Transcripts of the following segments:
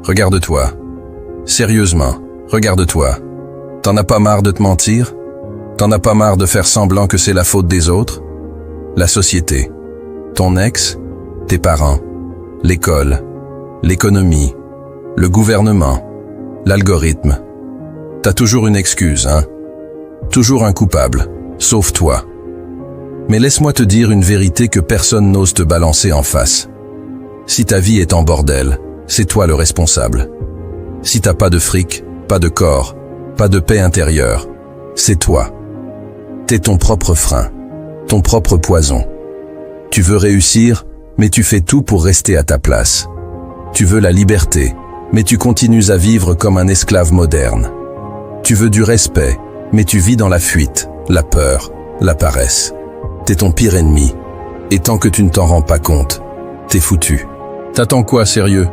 Regarde-toi. Sérieusement, regarde-toi. T'en as pas marre de te mentir? T'en as pas marre de faire semblant que c'est la faute des autres? La société, ton ex, tes parents, l'école, l'économie, le gouvernement, l'algorithme. T'as toujours une excuse, hein? Toujours un coupable, sauf toi. Mais laisse-moi te dire une vérité que personne n'ose te balancer en face. Si ta vie est en bordel, c'est toi le responsable. Si t'as pas de fric, pas de corps, pas de paix intérieure, c'est toi. T'es ton propre frein, ton propre poison. Tu veux réussir, mais tu fais tout pour rester à ta place. Tu veux la liberté, mais tu continues à vivre comme un esclave moderne. Tu veux du respect, mais tu vis dans la fuite, la peur, la paresse. T'es ton pire ennemi. Et tant que tu ne t'en rends pas compte, t'es foutu. T'attends quoi, sérieux?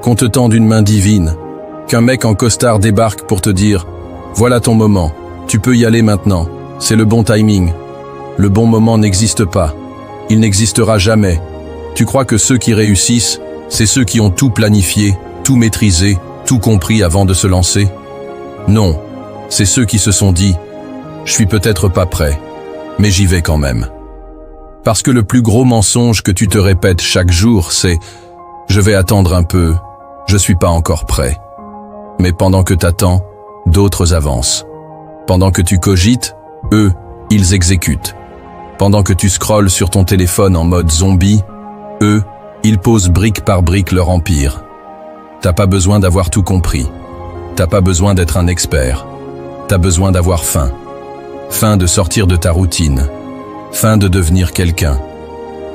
Qu'on te tende une main divine? Qu'un mec en costard débarque pour te dire « Voilà ton moment, tu peux y aller maintenant, c'est le bon timing ». Le bon moment n'existe pas. Il n'existera jamais. Tu crois que ceux qui réussissent, c'est ceux qui ont tout planifié, tout maîtrisé, tout compris avant de se lancer? Non, c'est ceux qui se sont dit « Je suis peut-être pas prêt, mais j'y vais quand même ». Parce que le plus gros mensonge que tu te répètes chaque jour, c'est « Je vais attendre un peu, je suis pas encore prêt ». Mais pendant que t'attends, d'autres avancent. Pendant que tu cogites, eux, ils exécutent. Pendant que tu scrolles sur ton téléphone en mode zombie, eux, ils posent brique par brique leur empire. T'as pas besoin d'avoir tout compris. T'as pas besoin d'être un expert. T'as besoin d'avoir faim. Faim de sortir de ta routine. Faim de devenir quelqu'un.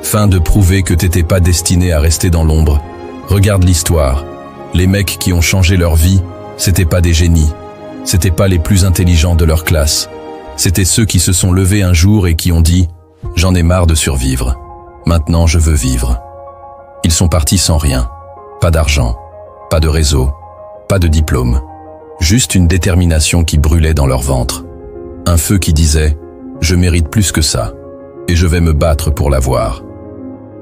Faim de prouver que t'étais pas destiné à rester dans l'ombre. Regarde l'histoire. Les mecs qui ont changé leur vie, c'était pas des génies. C'était pas les plus intelligents de leur classe. C'était ceux qui se sont levés un jour et qui ont dit « J'en ai marre de survivre. Maintenant, je veux vivre. » Ils sont partis sans rien. Pas d'argent, pas de réseau, pas de diplôme. Juste une détermination qui brûlait dans leur ventre. Un feu qui disait « Je mérite plus que ça, et je vais me battre pour l'avoir. »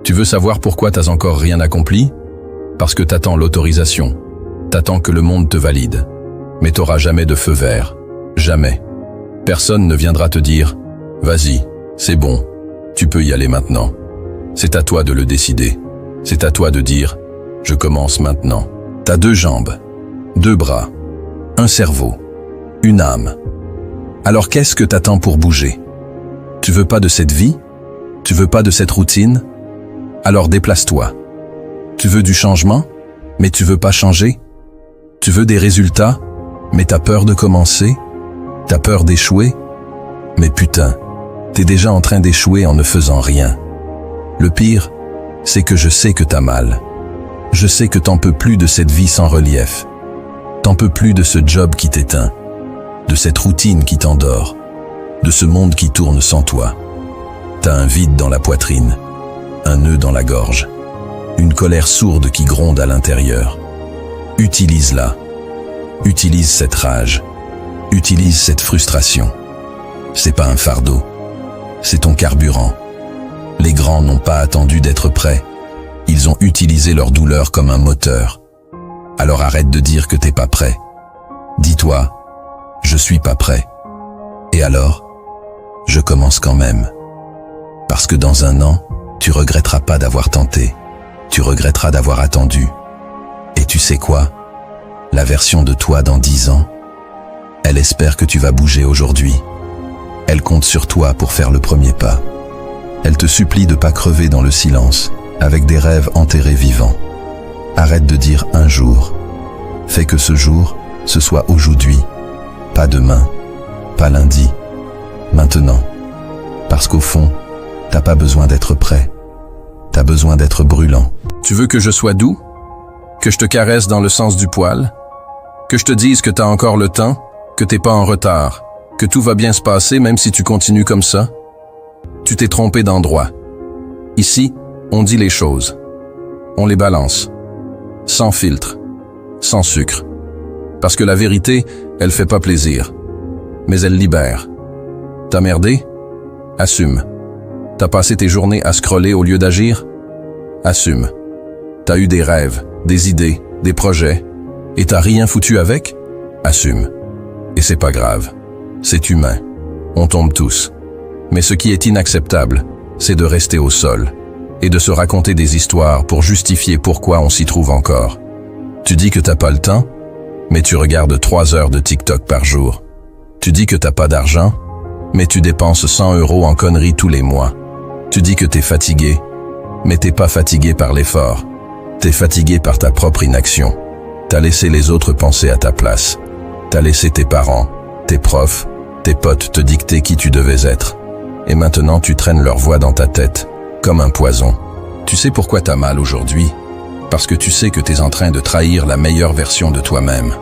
Tu veux savoir pourquoi t'as encore rien accompli? Parce que t'attends l'autorisation. T'attends que le monde te valide. Mais t'auras jamais de feu vert. Jamais. Personne ne viendra te dire « Vas-y, c'est bon, tu peux y aller maintenant. » C'est à toi de le décider. C'est à toi de dire « Je commence maintenant. » T'as 2 jambes, 2 bras, un cerveau, une âme. Alors qu'est-ce que t'attends pour bouger? Tu veux pas de cette vie? Tu veux pas de cette routine? Alors déplace-toi. Tu veux du changement, mais tu veux pas changer? Tu veux des résultats, mais t'as peur de commencer? T'as peur d'échouer? Mais putain, t'es déjà en train d'échouer en ne faisant rien. Le pire, c'est que je sais que t'as mal. Je sais que t'en peux plus de cette vie sans relief. T'en peux plus de ce job qui t'éteint, de cette routine qui t'endort, de ce monde qui tourne sans toi. T'as un vide dans la poitrine, un nœud dans la gorge, une colère sourde qui gronde à l'intérieur. Utilise-la. Utilise cette rage. Utilise cette frustration. C'est pas un fardeau. C'est ton carburant. Les grands n'ont pas attendu d'être prêts. Ils ont utilisé leur douleur comme un moteur. Alors arrête de dire que t'es pas prêt. Dis-toi, je suis pas prêt. Et alors, je commence quand même. Parce que dans 1 an, tu regretteras pas d'avoir tenté. Tu regretteras d'avoir attendu. Et tu sais quoi? La version de toi dans 10 ans, elle espère que tu vas bouger aujourd'hui. Elle compte sur toi pour faire le premier pas. Elle te supplie de pas crever dans le silence, avec des rêves enterrés vivants. Arrête de dire un jour. Fais que ce jour, ce soit aujourd'hui. Pas demain, pas lundi. Maintenant. Parce qu'au fond, t'as pas besoin d'être prêt. T'as besoin d'être brûlant. Tu veux que je sois doux? Que je te caresse dans le sens du poil? Que je te dise que t'as encore le temps? Que t'es pas en retard? Que tout va bien se passer même si tu continues comme ça? Tu t'es trompé d'endroit. Ici, on dit les choses. On les balance. Sans filtre. Sans sucre. Parce que la vérité, elle fait pas plaisir. Mais elle libère. T'as merdé? Assume. T'as passé tes journées à scroller au lieu d'agir? Assume. T'as eu des rêves, des idées, des projets, Et t'as rien foutu avec? Assume. Et c'est pas grave. C'est humain. On tombe tous. Mais ce qui est inacceptable, c'est de rester au sol et de se raconter des histoires pour justifier pourquoi on s'y trouve encore. Tu dis que t'as pas le temps, mais tu regardes 3 heures de TikTok par jour. Tu dis que t'as pas d'argent, mais tu dépenses 100 € en conneries tous les mois. Tu dis que t'es fatigué, mais t'es pas fatigué par l'effort. T'es fatigué par ta propre inaction. T'as laissé les autres penser à ta place. T'as laissé tes parents, tes profs, tes potes te dicter qui tu devais être. Et maintenant tu traînes leur voix dans ta tête, comme un poison. Tu sais pourquoi t'as mal aujourd'hui? Parce que tu sais que t'es en train de trahir la meilleure version de toi-même.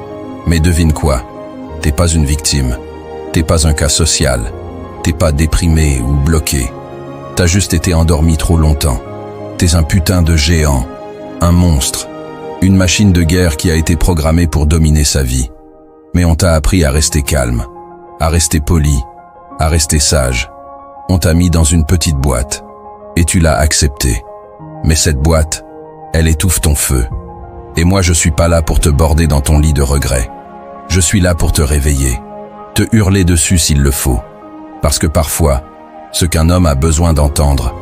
Mais devine quoi? T'es pas une victime. T'es pas un cas social. T'es pas déprimé ou bloqué. T'as juste été endormi trop longtemps. T'es un putain de géant. Un monstre. Une machine de guerre qui a été programmée pour dominer sa vie. Mais on t'a appris à rester calme, à rester poli, à rester sage. On t'a mis dans une petite boîte. Et tu l'as accepté. Mais cette boîte, elle étouffe ton feu. Et moi je suis pas là pour te border dans ton lit de regret. Je suis là pour te réveiller, te hurler dessus s'il le faut. Parce que parfois, ce qu'un homme a besoin d'entendre,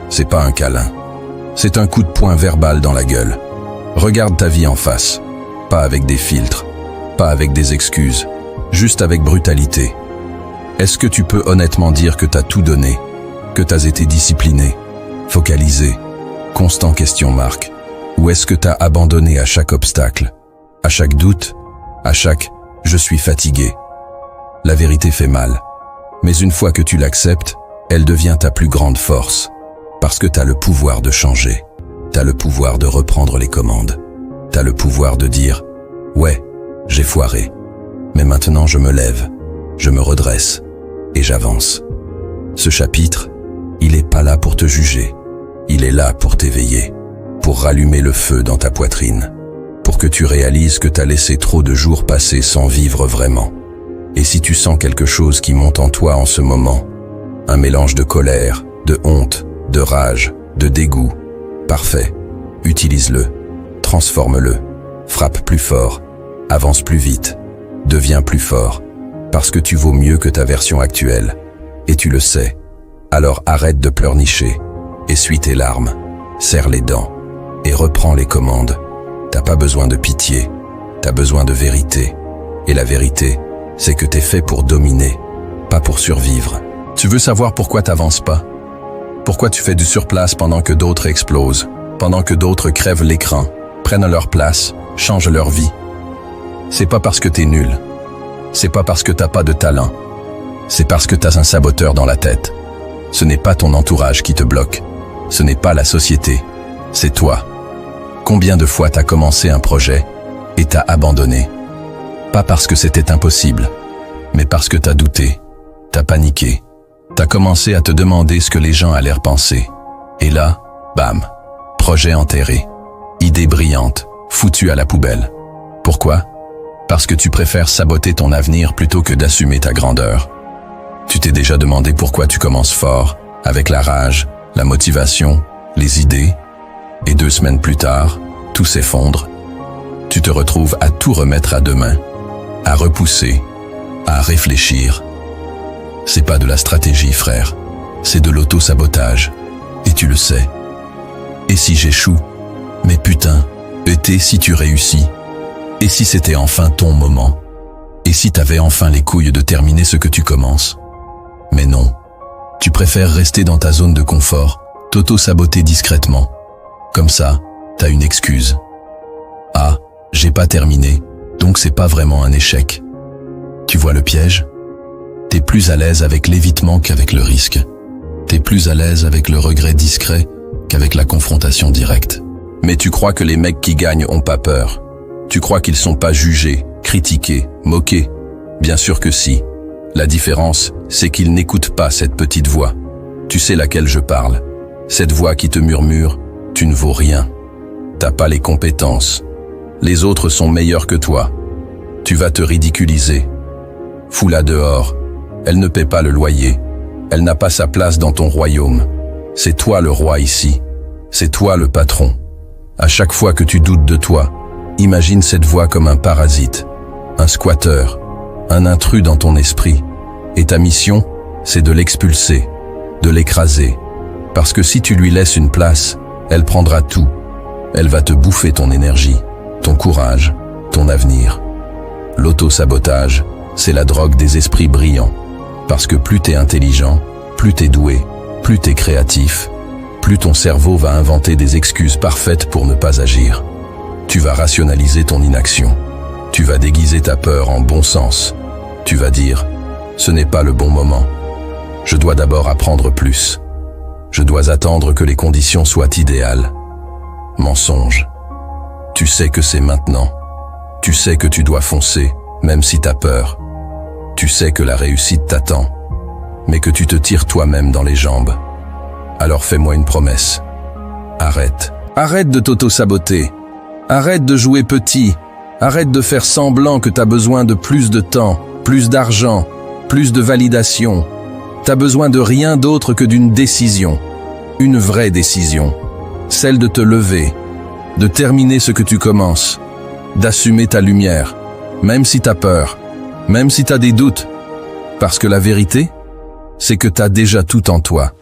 c'est pas un câlin. C'est un coup de poing verbal dans la gueule. Regarde ta vie en face. Pas avec des filtres, pas avec des excuses, juste avec brutalité. Est-ce que tu peux honnêtement dire que t'as tout donné, que t'as été discipliné, focalisé, constant question marque? Ou est-ce que t'as abandonné à chaque obstacle, à chaque doute, à chaque « je suis fatigué ». La vérité fait mal, mais une fois que tu l'acceptes, elle devient ta plus grande force, parce que t'as le pouvoir de changer, t'as le pouvoir de reprendre les commandes, t'as le pouvoir de dire « ouais, j'ai foiré, mais maintenant je me lève, je me redresse et j'avance ». Ce chapitre, il est pas là pour te juger, il est là pour t'éveiller, pour rallumer le feu dans ta poitrine, pour que tu réalises que t'as laissé trop de jours passer sans vivre vraiment. Et si tu sens quelque chose qui monte en toi en ce moment, un mélange de colère, de honte, de rage, de dégoût, parfait, utilise-le, transforme-le, frappe plus fort, avance plus vite, deviens plus fort, parce que tu vaux mieux que ta version actuelle, et tu le sais. Alors arrête de pleurnicher, essuie tes larmes, serre les dents, et reprends les commandes. T'as pas besoin de pitié, t'as besoin de vérité. Et la vérité, c'est que t'es fait pour dominer, pas pour survivre. Tu veux savoir pourquoi t'avances pas? Pourquoi tu fais du surplace pendant que d'autres explosent, pendant que d'autres crèvent l'écran, prennent leur place, changent leur vie? C'est pas parce que t'es nul, c'est pas parce que t'as pas de talent, c'est parce que t'as un saboteur dans la tête. Ce n'est pas ton entourage qui te bloque, ce n'est pas la société, c'est toi. Combien de fois t'as commencé un projet et t'as abandonné? Pas parce que c'était impossible, mais parce que t'as douté, t'as paniqué, t'as commencé à te demander ce que les gens allèrent penser. Et là, bam, projet enterré, idée brillante, foutue à la poubelle. Pourquoi? Parce que tu préfères saboter ton avenir plutôt que d'assumer ta grandeur. Tu t'es déjà demandé pourquoi tu commences fort, avec la rage, la motivation, les idées, et 2 semaines plus tard, tout s'effondre. Tu te retrouves à tout remettre à demain, à repousser, à réfléchir. C'est pas de la stratégie, frère, c'est de l'auto-sabotage, et tu le sais. Et si j'échoue? Mais putain, et si tu réussis? Et si c'était enfin ton moment? Et si t'avais enfin les couilles de terminer ce que tu commences? Mais non, tu préfères rester dans ta zone de confort, t'auto-saboter discrètement. Comme ça, t'as une excuse. Ah, j'ai pas terminé, donc c'est pas vraiment un échec. Tu vois le piège? T'es plus à l'aise avec l'évitement qu'avec le risque. T'es plus à l'aise avec le regret discret qu'avec la confrontation directe. Mais tu crois que les mecs qui gagnent ont pas peur. Tu crois qu'ils sont pas jugés, critiqués, moqués. Bien sûr que si. La différence, c'est qu'ils n'écoutent pas cette petite voix. Tu sais laquelle je parle. Cette voix qui te murmure: tu ne vaux rien. T'as pas les compétences. Les autres sont meilleurs que toi. Tu vas te ridiculiser. Fous-la dehors. Elle ne paie pas le loyer. Elle n'a pas sa place dans ton royaume. C'est toi le roi ici. C'est toi le patron. À chaque fois que tu doutes de toi, Imagine cette voix comme un parasite, un squatteur, un intrus dans ton esprit. Et ta mission, c'est de l'expulser, de l'écraser. Parce que si tu lui laisses une place, elle prendra tout. Elle va te bouffer ton énergie, ton courage, ton avenir. L'auto-sabotage, c'est la drogue des esprits brillants. Parce que plus t'es intelligent, plus t'es doué, plus t'es créatif, plus ton cerveau va inventer des excuses parfaites pour ne pas agir. Tu vas rationaliser ton inaction. Tu vas déguiser ta peur en bon sens. Tu vas dire « Ce n'est pas le bon moment. Je dois d'abord apprendre plus. Je dois attendre que les conditions soient idéales. » Mensonge. Tu sais que c'est maintenant. Tu sais que tu dois foncer, même si t'as peur. Tu sais que la réussite t'attend, mais que tu te tires toi-même dans les jambes. Alors fais-moi une promesse. Arrête. Arrête de t'auto-saboter. Arrête de jouer petit. Arrête de faire semblant que t'as besoin de plus de temps, plus d'argent, plus de validation. T'as besoin de rien d'autre que d'une décision. Une vraie décision. Celle de te lever, de terminer ce que tu commences, d'assumer ta lumière, même si t'as peur, même si t'as des doutes. Parce que la vérité, c'est que t'as déjà tout en toi.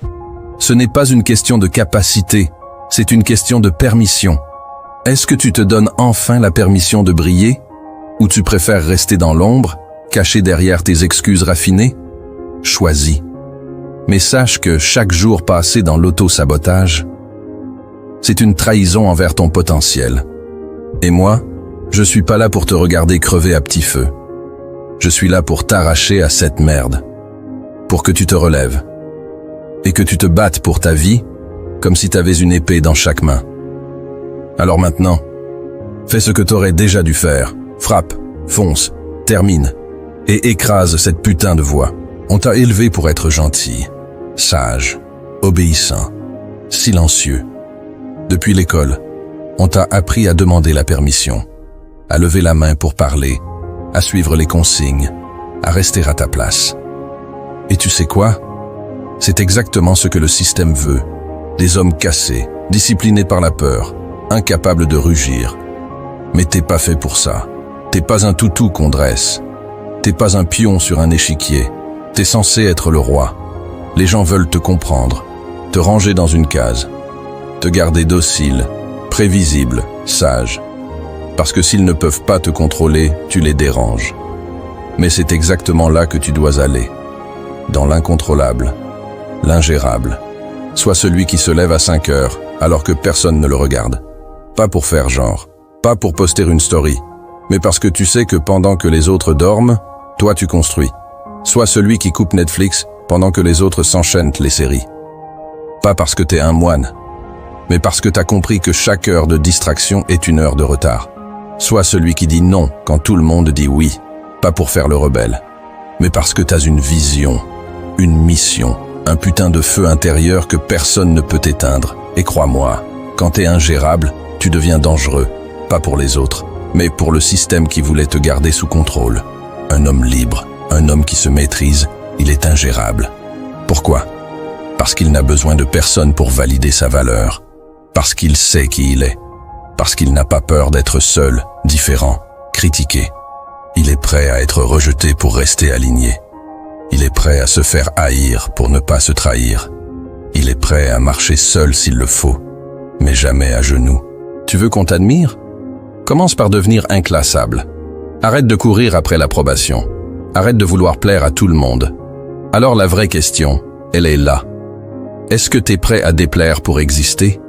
Ce n'est pas une question de capacité, c'est une question de permission. Est-ce que tu te donnes enfin la permission de briller? Ou tu préfères rester dans l'ombre, caché derrière tes excuses raffinées? Choisis. Mais sache que chaque jour passé dans l'auto-sabotage, c'est une trahison envers ton potentiel. Et moi, je suis pas là pour te regarder crever à petit feu. Je suis là pour t'arracher à cette merde. Pour que tu te relèves. Et que tu te battes pour ta vie, comme si t'avais une épée dans chaque main. Alors maintenant, fais ce que t'aurais déjà dû faire. Frappe, fonce, termine. Et écrase cette putain de voix. On t'a élevé pour être gentil, sage, obéissant, silencieux. Depuis l'école, on t'a appris à demander la permission, à lever la main pour parler, à suivre les consignes, à rester à ta place. Et tu sais quoi? C'est exactement ce que le système veut. Des hommes cassés, disciplinés par la peur, incapables de rugir. Mais t'es pas fait pour ça. T'es pas un toutou qu'on dresse. T'es pas un pion sur un échiquier. T'es censé être le roi. Les gens veulent te comprendre, te ranger dans une case, te garder docile, prévisible, sage. Parce que s'ils ne peuvent pas te contrôler, tu les déranges. Mais c'est exactement là que tu dois aller. Dans l'incontrôlable, l'ingérable. Sois celui qui se lève à 5 heures alors que personne ne le regarde. Pas pour faire genre, pas pour poster une story, mais parce que tu sais que pendant que les autres dorment, toi tu construis. Sois celui qui coupe Netflix pendant que les autres s'enchaînent les séries. Pas parce que t'es un moine, mais parce que t'as compris que chaque heure de distraction est une heure de retard. Sois celui qui dit non quand tout le monde dit oui, pas pour faire le rebelle, mais parce que t'as une vision, une mission, un putain de feu intérieur que personne ne peut éteindre. Et crois-moi, quand t'es ingérable, tu deviens dangereux, pas pour les autres, mais pour le système qui voulait te garder sous contrôle. Un homme libre, un homme qui se maîtrise, il est ingérable. Pourquoi? Parce qu'il n'a besoin de personne pour valider sa valeur. Parce qu'il sait qui il est. Parce qu'il n'a pas peur d'être seul, différent, critiqué. Il est prêt à être rejeté pour rester aligné. Il est prêt à se faire haïr pour ne pas se trahir. Il est prêt à marcher seul s'il le faut, mais jamais à genoux. Tu veux qu'on t'admire? Commence par devenir inclassable. Arrête de courir après l'approbation. Arrête de vouloir plaire à tout le monde. Alors la vraie question, elle est là. Est-ce que t'es prêt à déplaire pour exister?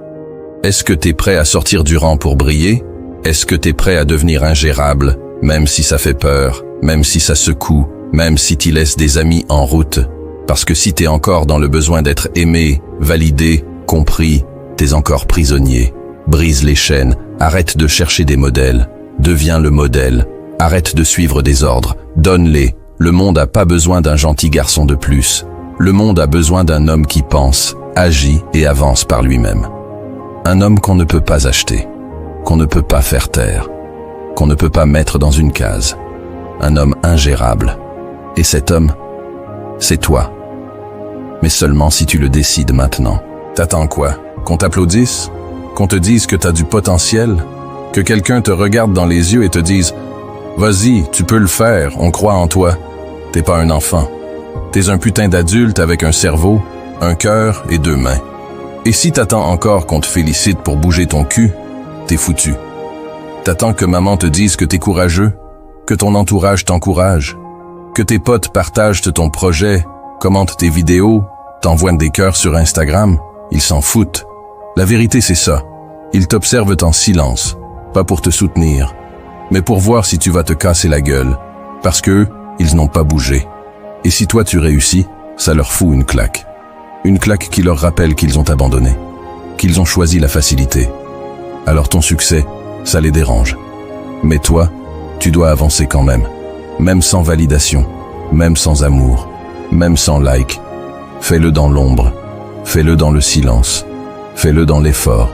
Est-ce que t'es prêt à sortir du rang pour briller? Est-ce que t'es prêt à devenir ingérable, même si ça fait peur, même si ça secoue, même si t'y laisses des amis en route? Parce que si t'es encore dans le besoin d'être aimé, validé, compris, t'es encore prisonnier. Brise les chaînes, arrête de chercher des modèles, deviens le modèle, arrête de suivre des ordres, donne-les. Le monde n'a pas besoin d'un gentil garçon de plus. Le monde a besoin d'un homme qui pense, agit et avance par lui-même. Un homme qu'on ne peut pas acheter, qu'on ne peut pas faire taire, qu'on ne peut pas mettre dans une case. Un homme ingérable. Et cet homme, c'est toi. Mais seulement si tu le décides maintenant. T'attends quoi? Qu'on t'applaudisse? Qu'on te dise que t'as du potentiel? Que quelqu'un te regarde dans les yeux et te dise « Vas-y, tu peux le faire, on croit en toi. T'es pas un enfant. T'es un putain d'adulte avec un cerveau, un cœur et 2 mains. Et si t'attends encore qu'on te félicite pour bouger ton cul, t'es foutu. T'attends que maman te dise que t'es courageux, que ton entourage t'encourage, que tes potes partagent ton projet, commentent tes vidéos, t'envoient des cœurs sur Instagram. Ils s'en foutent. La vérité, c'est ça. Ils t'observent en silence, pas pour te soutenir, mais pour voir si tu vas te casser la gueule, parce qu'eux, ils n'ont pas bougé. Et si toi tu réussis, ça leur fout une claque. Une claque qui leur rappelle qu'ils ont abandonné, qu'ils ont choisi la facilité. Alors ton succès, ça les dérange. Mais toi, tu dois avancer quand même sans validation, même sans amour, même sans like. Fais-le dans l'ombre, fais-le dans le silence, fais-le dans l'effort.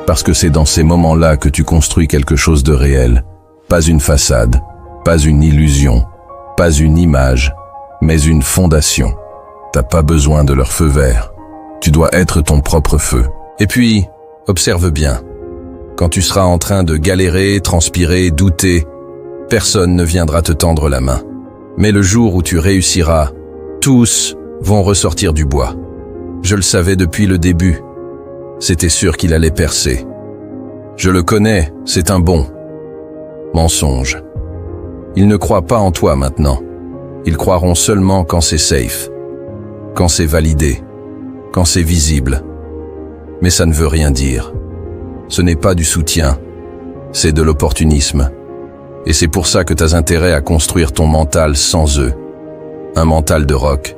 Parce que c'est dans ces moments-là que tu construis quelque chose de réel, pas une façade, pas une illusion, pas une image, mais une fondation. T'as pas besoin de leur feu vert. Tu dois être ton propre feu. Et puis, observe bien. Quand tu seras en train de galérer, transpirer, douter, personne ne viendra te tendre la main. Mais le jour où tu réussiras, tous vont ressortir du bois. Je le savais depuis le début. C'était sûr qu'il allait percer. Je le connais, c'est un bon. Mensonge. Ils ne croient pas en toi maintenant. Ils croiront seulement quand c'est safe, quand c'est validé, quand c'est visible. Mais ça ne veut rien dire. Ce n'est pas du soutien, c'est de l'opportunisme. Et c'est pour ça que tu as intérêt à construire ton mental sans eux. Un mental de roc.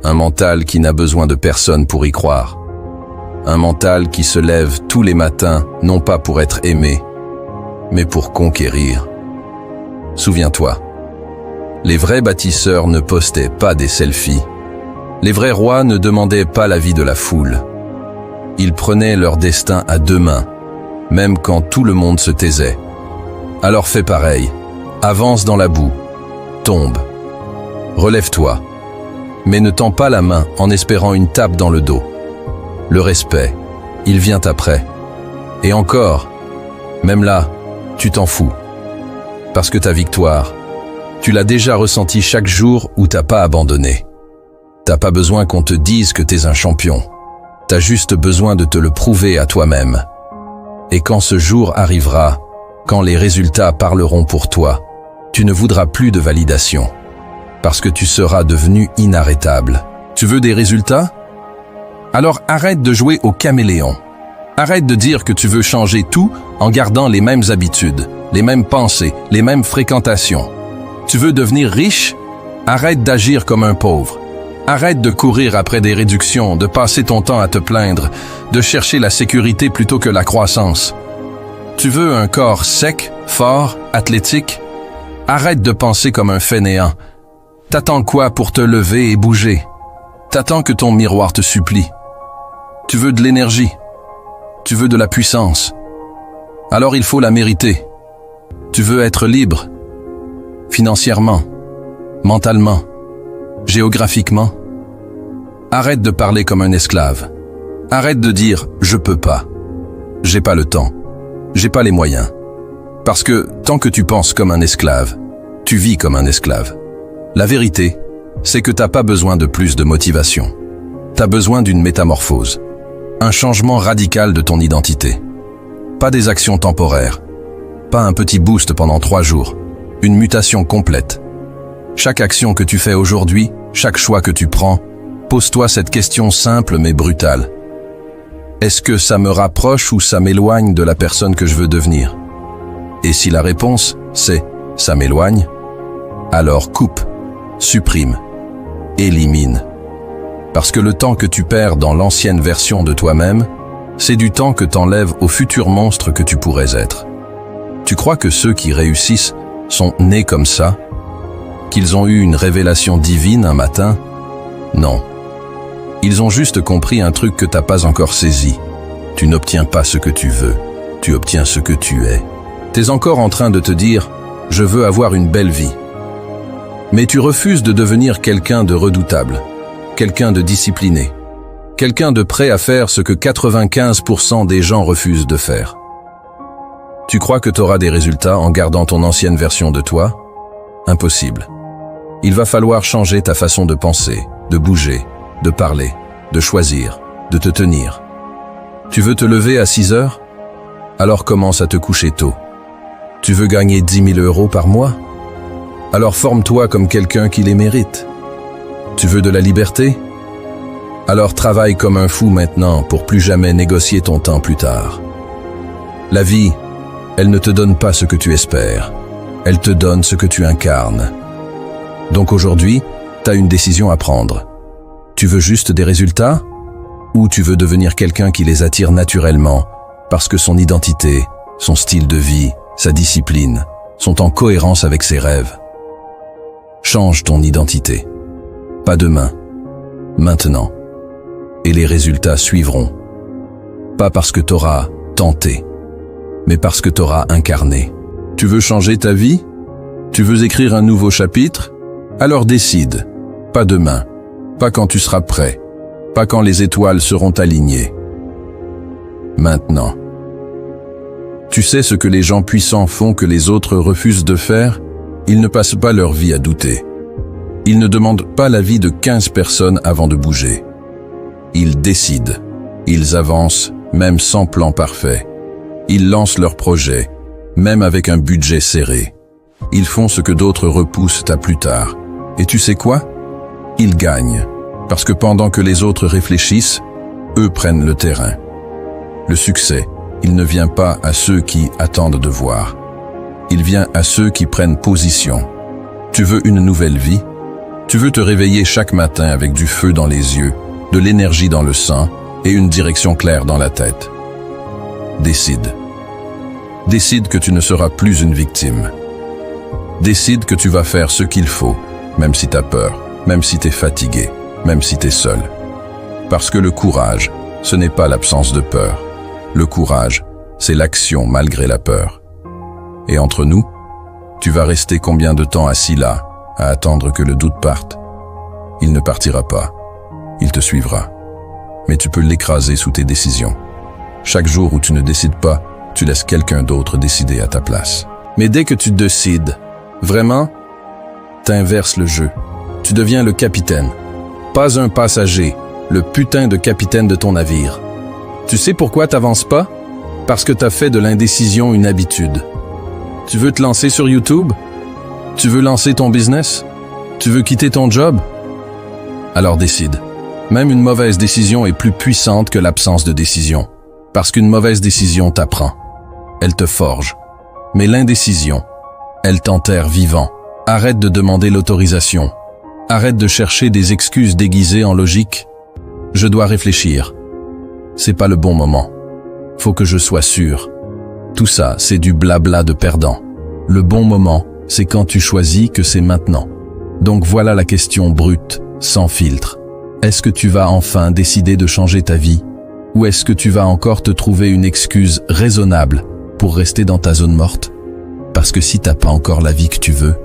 Un mental qui n'a besoin de personne pour y croire. Un mental qui se lève tous les matins, non pas pour être aimé, mais pour conquérir. Souviens-toi, les vrais bâtisseurs ne postaient pas des selfies. Les vrais rois ne demandaient pas l'avis de la foule. Ils prenaient leur destin à 2 mains, même quand tout le monde se taisait. Alors fais pareil, avance dans la boue, tombe, relève-toi, mais ne tends pas la main en espérant une tape dans le dos. Le respect, il vient après. Et encore, même là, tu t'en fous. Parce que ta victoire, tu l'as déjà ressentie chaque jour où t'as pas abandonné. T'as pas besoin qu'on te dise que t'es un champion. T'as juste besoin de te le prouver à toi-même. Et quand ce jour arrivera, quand les résultats parleront pour toi, tu ne voudras plus de validation. Parce que tu seras devenu inarrêtable. Tu veux des résultats? Alors arrête de jouer au caméléon. Arrête de dire que tu veux changer tout en gardant les mêmes habitudes, les mêmes pensées, les mêmes fréquentations. Tu veux devenir riche? Arrête d'agir comme un pauvre. Arrête de courir après des réductions, de passer ton temps à te plaindre, de chercher la sécurité plutôt que la croissance. Tu veux un corps sec, fort, athlétique? Arrête de penser comme un fainéant. T'attends quoi pour te lever et bouger? T'attends que ton miroir te supplie. Tu veux de l'énergie. Tu veux de la puissance. Alors il faut la mériter. Tu veux être libre. Financièrement, mentalement, géographiquement. Arrête de parler comme un esclave. Arrête de dire « je peux pas ». J'ai pas le temps. J'ai pas les moyens. Parce que tant que tu penses comme un esclave, tu vis comme un esclave. La vérité, c'est que t'as pas besoin de plus de motivation. T'as besoin d'une métamorphose. Un changement radical de ton identité. Pas des actions temporaires. Pas un petit boost pendant 3 jours. Une mutation complète. Chaque action que tu fais aujourd'hui, chaque choix que tu prends, pose-toi cette question simple mais brutale. Est-ce que ça me rapproche ou ça m'éloigne de la personne que je veux devenir? Et si la réponse, c'est « ça m'éloigne », alors coupe, supprime, élimine. Parce que le temps que tu perds dans l'ancienne version de toi-même, c'est du temps que t'enlèves au futur monstre que tu pourrais être. Tu crois que ceux qui réussissent sont nés comme ça? Qu'ils ont eu une révélation divine un matin? Non. Ils ont juste compris un truc que t'as pas encore saisi. Tu n'obtiens pas ce que tu veux, tu obtiens ce que tu es. T'es encore en train de te dire « je veux avoir une belle vie ». Mais tu refuses de devenir quelqu'un de redoutable, quelqu'un de discipliné, quelqu'un de prêt à faire ce que 95% des gens refusent de faire. Tu crois que tu auras des résultats en gardant ton ancienne version de toi? Impossible. Il va falloir changer ta façon de penser, de bouger, de parler, de choisir, de te tenir. Tu veux te lever à 6 heures? Alors commence à te coucher tôt. Tu veux gagner 10 000 € par mois? Alors forme-toi comme quelqu'un qui les mérite. Tu veux de la liberté? Alors travaille comme un fou maintenant pour plus jamais négocier ton temps plus tard. La vie, elle ne te donne pas ce que tu espères. Elle te donne ce que tu incarnes. Donc aujourd'hui, tu as une décision à prendre. Tu veux juste des résultats? Ou tu veux devenir quelqu'un qui les attire naturellement parce que son identité, son style de vie, sa discipline sont en cohérence avec ses rêves? Change ton identité. Pas demain, maintenant. Et les résultats suivront. Pas parce que t'auras tenté, mais parce que t'auras incarné. Tu veux changer ta vie? Tu veux écrire un nouveau chapitre? Alors décide. Pas demain, pas quand tu seras prêt, pas quand les étoiles seront alignées. Maintenant. Tu sais ce que les gens puissants font que les autres refusent de faire? Ils ne passent pas leur vie à douter. Ils ne demandent pas l'avis de 15 personnes avant de bouger. Ils décident. Ils avancent, même sans plan parfait. Ils lancent leurs projets, même avec un budget serré. Ils font ce que d'autres repoussent à plus tard. Et tu sais quoi? Ils gagnent. Parce que pendant que les autres réfléchissent, eux prennent le terrain. Le succès, il ne vient pas à ceux qui attendent de voir. Il vient à ceux qui prennent position. Tu veux une nouvelle vie? Tu veux te réveiller chaque matin avec du feu dans les yeux, de l'énergie dans le sang et une direction claire dans la tête. Décide. Décide que tu ne seras plus une victime. Décide que tu vas faire ce qu'il faut, même si tu as peur, même si tu es fatigué, même si tu es seul. Parce que le courage, ce n'est pas l'absence de peur. Le courage, c'est l'action malgré la peur. Et entre nous, tu vas rester combien de temps assis là, à attendre que le doute parte? Il ne partira pas. Il te suivra. Mais tu peux l'écraser sous tes décisions. Chaque jour où tu ne décides pas, tu laisses quelqu'un d'autre décider à ta place. Mais dès que tu décides, vraiment, t'inverses le jeu. Tu deviens le capitaine. Pas un passager, le putain de capitaine de ton navire. Tu sais pourquoi t'avances pas? Parce que t'as fait de l'indécision une habitude. Tu veux te lancer sur YouTube? Tu veux lancer ton business? Tu veux quitter ton job? Alors décide. Même une mauvaise décision est plus puissante que l'absence de décision. Parce qu'une mauvaise décision t'apprend. Elle te forge. Mais l'indécision, elle t'enterre vivant. Arrête de demander l'autorisation. Arrête de chercher des excuses déguisées en logique. Je dois réfléchir. C'est pas le bon moment. Faut que je sois sûr. Tout ça, c'est du blabla de perdant. Le bon moment, c'est quand tu choisis que c'est maintenant. Donc voilà la question brute, sans filtre. Est-ce que tu vas enfin décider de changer ta vie? Ou est-ce que tu vas encore te trouver une excuse raisonnable pour rester dans ta zone morte? Parce que si t'as pas encore la vie que tu veux,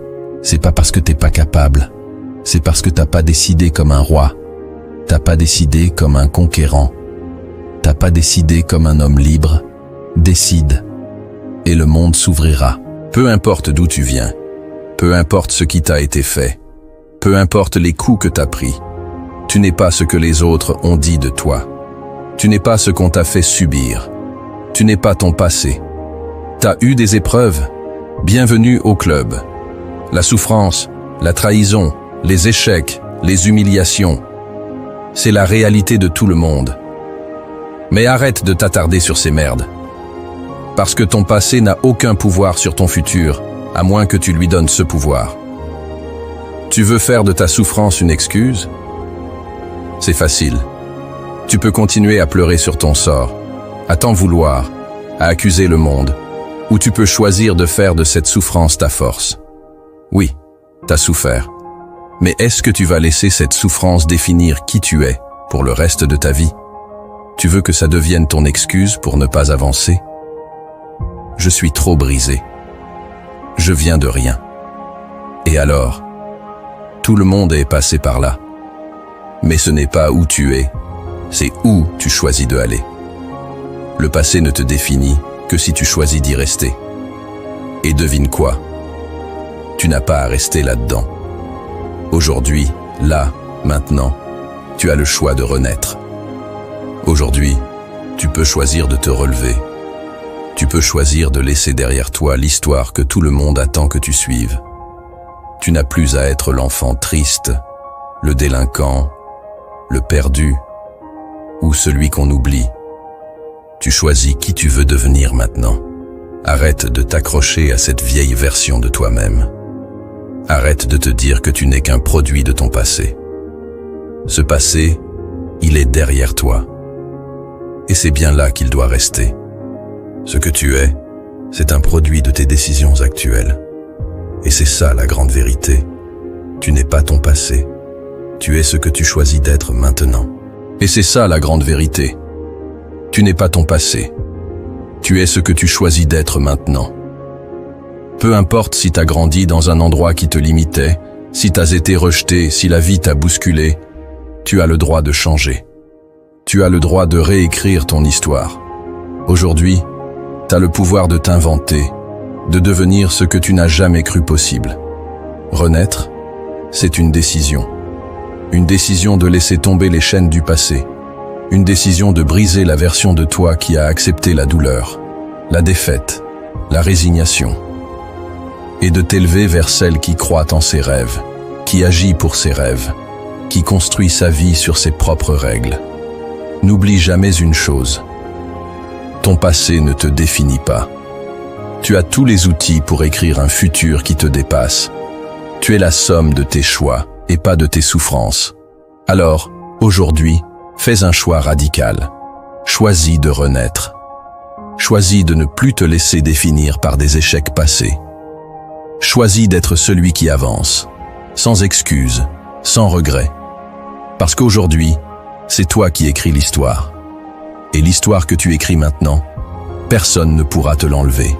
c'est pas parce que t'es pas capable. C'est parce que t'as pas décidé comme un roi. T'as pas décidé comme un conquérant. T'as pas décidé comme un homme libre. Décide. Et le monde s'ouvrira. Peu importe d'où tu viens. Peu importe ce qui t'a été fait. Peu importe les coups que t'as pris. Tu n'es pas ce que les autres ont dit de toi. Tu n'es pas ce qu'on t'a fait subir. Tu n'es pas ton passé. T'as eu des épreuves. Bienvenue au club. La souffrance, la trahison, les échecs, les humiliations. C'est la réalité de tout le monde. Mais arrête de t'attarder sur ces merdes. Parce que ton passé n'a aucun pouvoir sur ton futur, à moins que tu lui donnes ce pouvoir. Tu veux faire de ta souffrance une excuse? C'est facile. Tu peux continuer à pleurer sur ton sort, à t'en vouloir, à accuser le monde, ou tu peux choisir de faire de cette souffrance ta force. Oui, t'as souffert. Mais est-ce que tu vas laisser cette souffrance définir qui tu es pour le reste de ta vie? Tu veux que ça devienne ton excuse pour ne pas avancer? Je suis trop brisé. Je viens de rien. Et alors? Tout le monde est passé par là. Mais ce n'est pas où tu es, c'est où tu choisis de aller. Le passé ne te définit que si tu choisis d'y rester. Et devine quoi? Tu n'as pas à rester là-dedans. Aujourd'hui, là, maintenant, tu as le choix de renaître. Aujourd'hui, tu peux choisir de te relever. Tu peux choisir de laisser derrière toi l'histoire que tout le monde attend que tu suives. Tu n'as plus à être l'enfant triste, le délinquant, le perdu ou celui qu'on oublie. Tu choisis qui tu veux devenir maintenant. Arrête de t'accrocher à cette vieille version de toi-même. Arrête de te dire que tu n'es qu'un produit de ton passé. Ce passé, il est derrière toi. Et c'est bien là qu'il doit rester. Ce que tu es, c'est un produit de tes décisions actuelles. Et c'est ça la grande vérité. Tu n'es pas ton passé. Tu es ce que tu choisis d'être maintenant. Et c'est ça la grande vérité. Tu n'es pas ton passé. Tu es ce que tu choisis d'être maintenant. Peu importe si t'as grandi dans un endroit qui te limitait, si t'as été rejeté, si la vie t'a bousculé, tu as le droit de changer. Tu as le droit de réécrire ton histoire. Aujourd'hui, t'as le pouvoir de t'inventer, de devenir ce que tu n'as jamais cru possible. Renaître, c'est une décision. Une décision de laisser tomber les chaînes du passé. Une décision de briser la version de toi qui a accepté la douleur, la défaite, la résignation. Et de t'élever vers celle qui croit en ses rêves, qui agit pour ses rêves, qui construit sa vie sur ses propres règles. N'oublie jamais une chose. Ton passé ne te définit pas. Tu as tous les outils pour écrire un futur qui te dépasse. Tu es la somme de tes choix et pas de tes souffrances. Alors, aujourd'hui, fais un choix radical. Choisis de renaître. Choisis de ne plus te laisser définir par des échecs passés. Choisis d'être celui qui avance, sans excuses, sans regret. Parce qu'aujourd'hui, c'est toi qui écris l'histoire. Et l'histoire que tu écris maintenant, personne ne pourra te l'enlever.